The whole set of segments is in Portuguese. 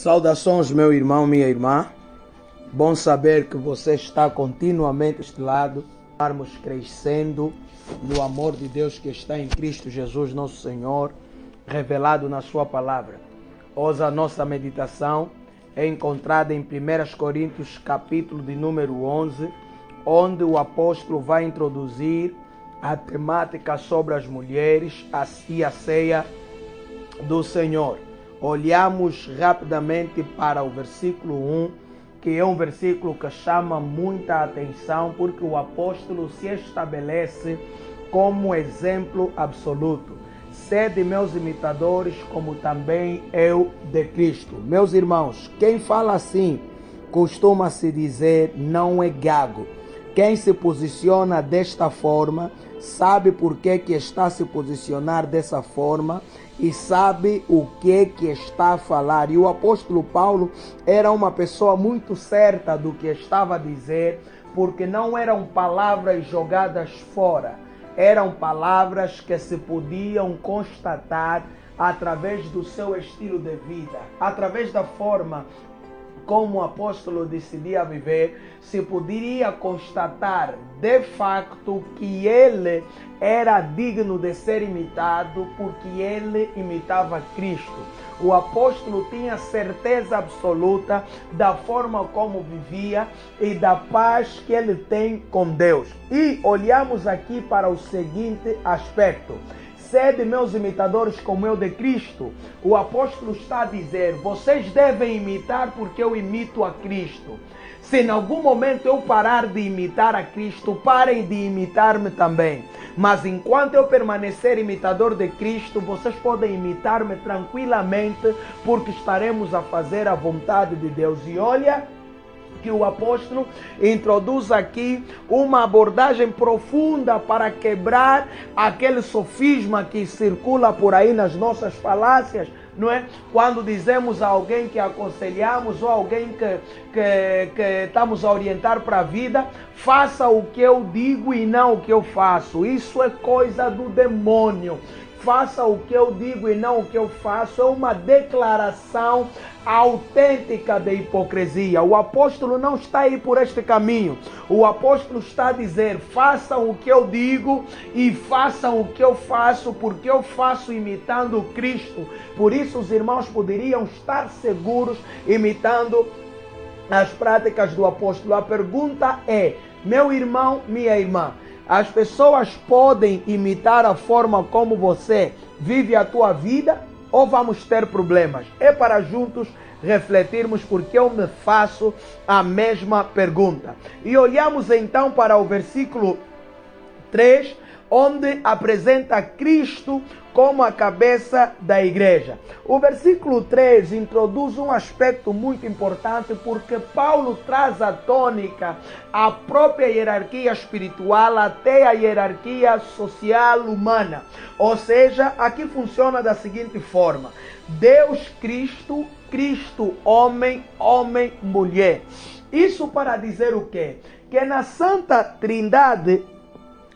Saudações, meu irmão, minha irmã. Bom saber que você está continuamente deste lado. Estarmos crescendo no amor de Deus que está em Cristo Jesus, nosso Senhor, revelado na sua palavra. Hoje a nossa meditação é encontrada em 1 Coríntios, capítulo de número 11, onde o apóstolo vai introduzir a temática sobre as mulheres e a ceia do Senhor. Olhamos rapidamente para o versículo 1, que é um versículo que chama muita atenção, porque o apóstolo se estabelece como exemplo absoluto. Sede meus imitadores, como também eu de Cristo. Meus irmãos, quem fala assim costuma-se dizer não é gago. Quem se posiciona desta forma sabe por que está a se posicionar dessa forma e sabe o que está a falar. E o apóstolo Paulo era uma pessoa muito certa do que estava a dizer, porque não eram palavras jogadas fora, eram palavras que se podiam constatar através do seu estilo de vida, através da forma como o apóstolo decidia viver, se poderia constatar de facto que ele era digno de ser imitado, porque ele imitava Cristo. O apóstolo tinha certeza absoluta da forma como vivia e da paz que ele tem com Deus. E olhamos aqui para o seguinte aspecto: sede meus imitadores como eu de Cristo. O apóstolo está a dizer, vocês devem imitar porque eu imito a Cristo. Se em algum momento eu parar de imitar a Cristo, parem de imitar-me também. Mas enquanto eu permanecer imitador de Cristo, vocês podem imitar-me tranquilamente, porque estaremos a fazer a vontade de Deus. E olha que o apóstolo introduz aqui uma abordagem profunda para quebrar aquele sofisma que circula por aí nas nossas falácias, não é? Quando dizemos a alguém que aconselhamos ou alguém que estamos a orientar para a vida, faça o que eu digo e não o que eu faço. Isso é coisa do demônio. Faça o que eu digo e não o que eu faço é uma declaração autêntica de hipocrisia. O apóstolo não está aí por este caminho. O apóstolo está a dizer, façam o que eu digo e façam o que eu faço, porque eu faço imitando Cristo. Por isso os irmãos poderiam estar seguros imitando as práticas do apóstolo. A pergunta é, meu irmão, minha irmã, as pessoas podem imitar a forma como você vive a tua vida ou vamos ter problemas? É para juntos refletirmos, porque eu me faço a mesma pergunta. E olhamos então para o versículo 3, onde apresenta Cristo como a cabeça da igreja. O versículo 3 introduz um aspecto muito importante, porque Paulo traz à tônica a própria hierarquia espiritual até a hierarquia social humana. Ou seja, aqui funciona da seguinte forma: Deus, Cristo, Cristo, homem, homem, mulher. Isso para dizer o quê? Que na Santa Trindade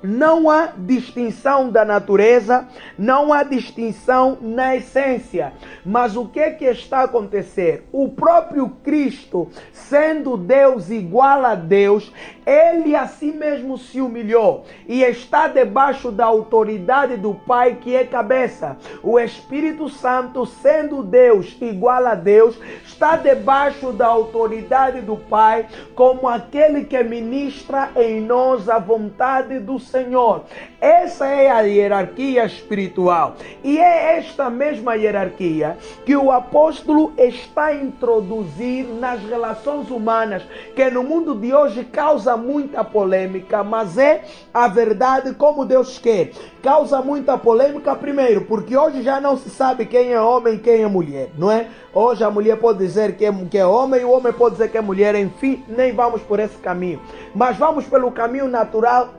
não há distinção da natureza, não há distinção na essência. Mas o que está a acontecer? O próprio Cristo, sendo Deus igual a Deus, ele a si mesmo se humilhou e está debaixo da autoridade do Pai, que é cabeça. O Espírito Santo, sendo Deus igual a Deus, está debaixo da autoridade do Pai, como aquele que ministra em nós a vontade do Senhor. Essa é a hierarquia espiritual. E é esta mesma hierarquia que o apóstolo está a introduzir nas relações humanas, que no mundo de hoje causa muita polêmica, mas é a verdade como Deus quer. Causa muita polêmica, primeiro, porque hoje já não se sabe quem é homem e quem é mulher, não é? Hoje a mulher pode dizer que é homem e o homem pode dizer que é mulher, enfim, nem vamos por esse caminho. Mas vamos pelo caminho natural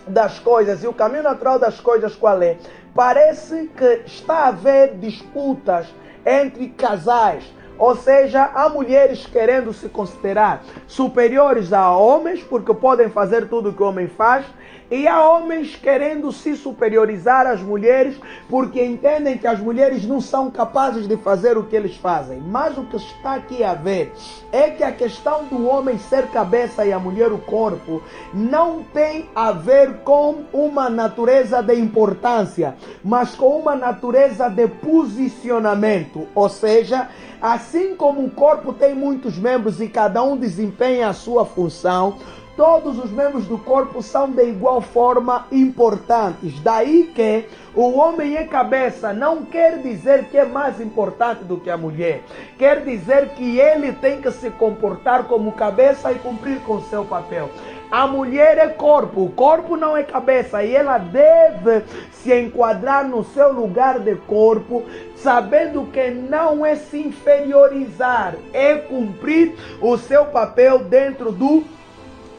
das coisas. E o caminho natural das coisas qual é? Parece que está a haver disputas entre casais. Ou seja, há mulheres querendo se considerar superiores a homens, porque podem fazer tudo o que o homem faz, E há homens querendo se superiorizar às mulheres porque entendem que as mulheres não são capazes de fazer o que eles fazem. Mas o que está aqui a ver é que a questão do homem ser cabeça e a mulher o corpo não tem a ver com uma natureza de importância, mas com uma natureza de posicionamento. Ou seja, assim como o corpo tem muitos membros e cada um desempenha a sua função, todos os membros do corpo são de igual forma importantes. Daí que o homem é cabeça não quer dizer que é mais importante do que a mulher. Quer dizer que ele tem que se comportar como cabeça e cumprir com seu papel. A mulher é corpo, o corpo não é cabeça e ela deve se enquadrar no seu lugar de corpo, sabendo que não é se inferiorizar, é cumprir o seu papel dentro do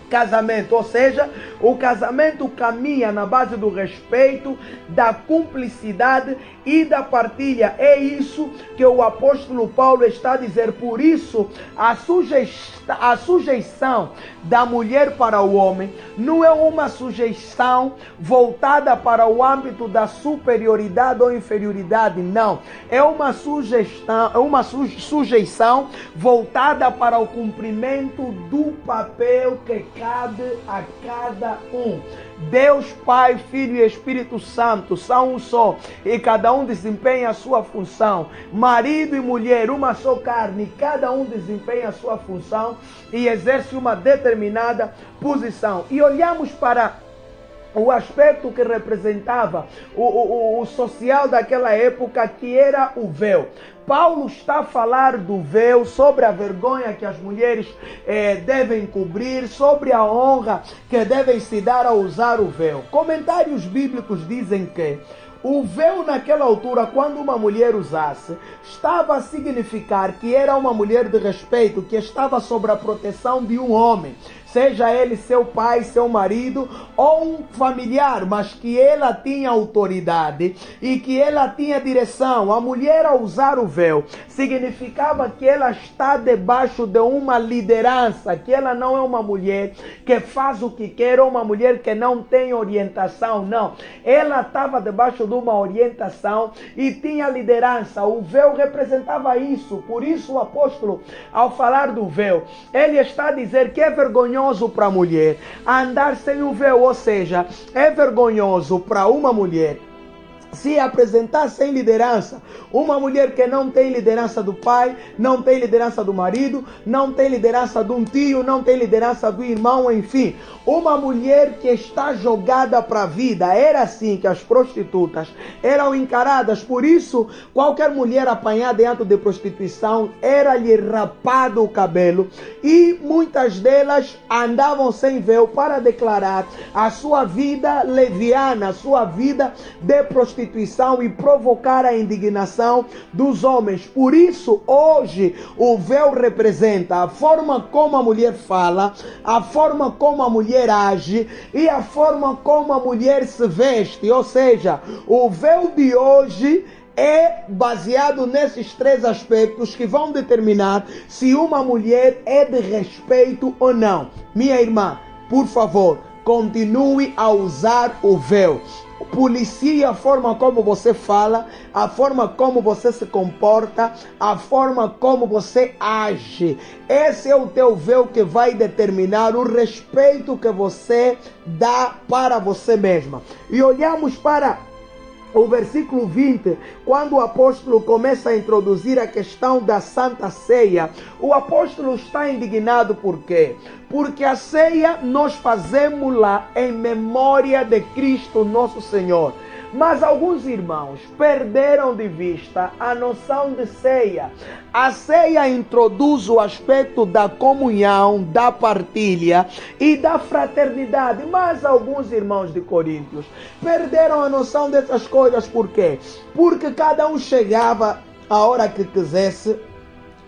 casamento. Ou seja, o casamento caminha na base do respeito, da cumplicidade e da partilha. É isso que o apóstolo Paulo está a dizer. Por isso, a sujeição da mulher para o homem não é uma sujeição voltada para o âmbito da superioridade ou inferioridade, não. É uma sujeição voltada para o cumprimento do papel que cabe a cada um. Deus, Pai, Filho e Espírito Santo são um só e cada um desempenha a sua função. Marido e mulher, uma só carne, cada um desempenha a sua função e exerce uma determinada posição. E olhamos para o aspecto que representava o social daquela época, que era o véu. Paulo está a falar do véu, sobre a vergonha que as mulheres devem cobrir, sobre a honra que devem se dar a usar o véu. Comentários bíblicos dizem que o véu naquela altura, quando uma mulher usasse, estava a significar que era uma mulher de respeito, que estava sob a proteção de um homem, seja ele seu pai, seu marido ou um familiar, mas que ela tinha autoridade e que ela tinha direção. A mulher, ao usar o véu, significava que ela está debaixo de uma liderança, que ela não é uma mulher que faz o que quer ou uma mulher que não tem orientação, não. Ela estava debaixo de uma orientação e tinha liderança. O véu representava isso. Por isso o apóstolo, ao falar do véu, ele está a dizer que é vergonhoso para a mulher andar sem o véu, ou seja, é vergonhoso para uma mulher se apresentar sem liderança. Uma mulher que não tem liderança do pai, não tem liderança do marido, não tem liderança de um tio, não tem liderança do irmão, enfim. Uma mulher que está jogada para a vida. Era assim que as prostitutas eram encaradas. Por isso, qualquer mulher apanhada em ato de prostituição, era-lhe rapado o cabelo. E muitas delas andavam sem véu para declarar a sua vida leviana, a sua vida de prostituição e provocar a indignação dos homens. Por isso, hoje, o véu representa a forma como a mulher fala, a forma como a mulher age e a forma como a mulher se veste. Ou seja, o véu de hoje é baseado nesses três aspectos que vão determinar se uma mulher é de respeito ou não. Minha irmã, por favor, continue a usar o véu. Policie a forma como você fala, a forma como você se comporta, a forma como você age. Esse é o teu véu que vai determinar o respeito que você dá para você mesma. E olhamos para o versículo 20, quando o apóstolo começa a introduzir a questão da Santa Ceia. O apóstolo está indignado por quê? Porque a ceia nós fazemos lá em memória de Cristo nosso Senhor. Mas alguns irmãos perderam de vista a noção de ceia. A ceia introduz o aspecto da comunhão, da partilha e da fraternidade. Mas alguns irmãos de Coríntios perderam a noção dessas coisas. Por quê? Porque cada um chegava a hora que quisesse,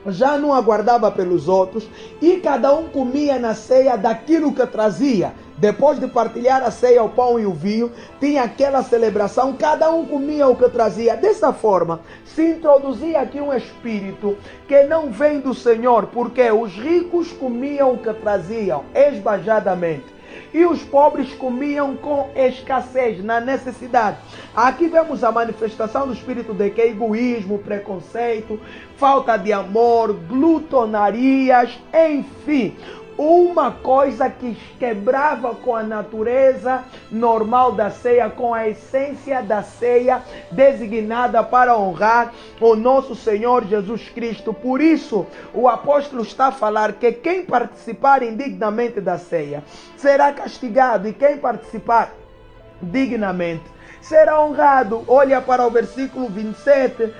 já não aguardava pelos outros e cada um comia na ceia daquilo que trazia. Depois de partilhar a ceia, o pão e o vinho, tinha aquela celebração, cada um comia o que trazia. Dessa forma, se introduzia aqui um espírito que não vem do Senhor, porque os ricos comiam o que traziam, esbajadamente. e os pobres comiam com escassez, na necessidade. Aqui vemos a manifestação do espírito de que egoísmo, preconceito, falta de amor, glutonarias, enfim, uma coisa que quebrava com a natureza normal da ceia, com a essência da ceia designada para honrar o nosso Senhor Jesus Cristo. Por isso, o apóstolo está a falar que quem participar indignamente da ceia será castigado, e quem participar dignamente será honrado. Olha para o versículo 27.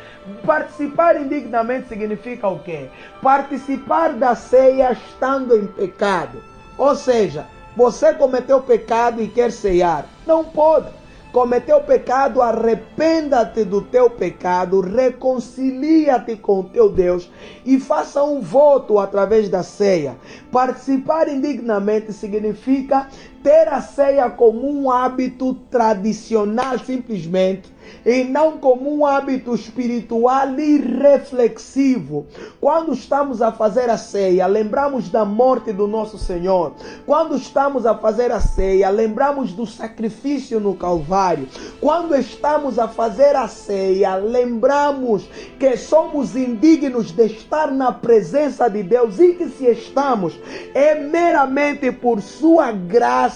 Participar indignamente significa o quê? Participar da ceia estando em pecado. Ou seja, você cometeu pecado e quer ceiar. Não pode. Cometeu pecado, arrependa-te do teu pecado, reconcilia-te com o teu Deus e faça um voto através da ceia. Participar indignamente significa ter a ceia como um hábito tradicional simplesmente, e não como um hábito espiritual e reflexivo. Quando estamos a fazer a ceia, lembramos da morte do nosso Senhor. Quando estamos a fazer a ceia, lembramos do sacrifício no Calvário. Quando estamos a fazer a ceia, lembramos que somos indignos de estar na presença de Deus, e que se estamos, é meramente por sua graça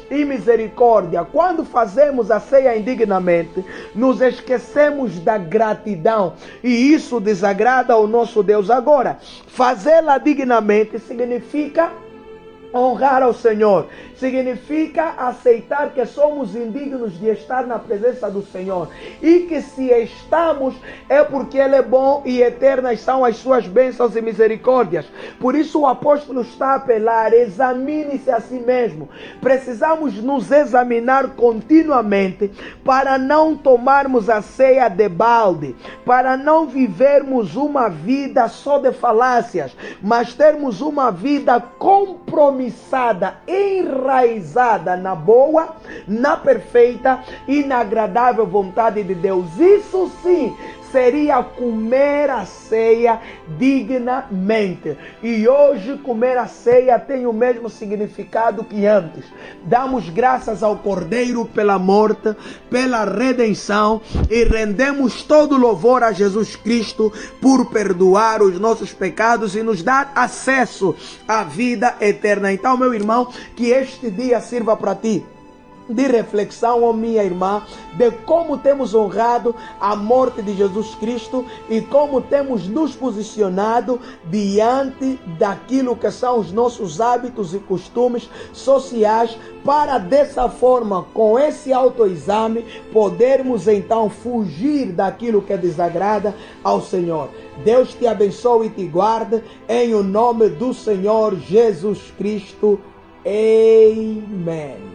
e misericórdia. Quando fazemos a ceia indignamente, nos esquecemos da gratidão, e isso desagrada ao nosso Deus. Agora, fazê-la dignamente significa honrar ao Senhor, significa aceitar que somos indignos de estar na presença do Senhor, e que se estamos é porque Ele é bom e eternas são as suas bênçãos e misericórdias. Por isso o apóstolo está a apelar: examine-se a si mesmo. Precisamos nos examinar continuamente para não tomarmos a ceia de balde, para não vivermos uma vida só de falácias, mas termos uma vida compromissada, enraizada na boa, na perfeita e na agradável vontade de Deus. Isso sim seria comer a ceia dignamente. E hoje comer a ceia tem o mesmo significado que antes. Damos graças ao Cordeiro pela morte, pela redenção, e rendemos todo louvor a Jesus Cristo por perdoar os nossos pecados e nos dar acesso à vida eterna. Então, meu irmão, que este dia sirva para ti de reflexão, ó minha irmã, de como temos honrado a morte de Jesus Cristo e como temos nos posicionado diante daquilo que são os nossos hábitos e costumes sociais, para dessa forma, com esse autoexame, podermos então fugir daquilo que desagrada ao Senhor. Deus te abençoe e te guarde, em o nome do Senhor Jesus Cristo. Amém.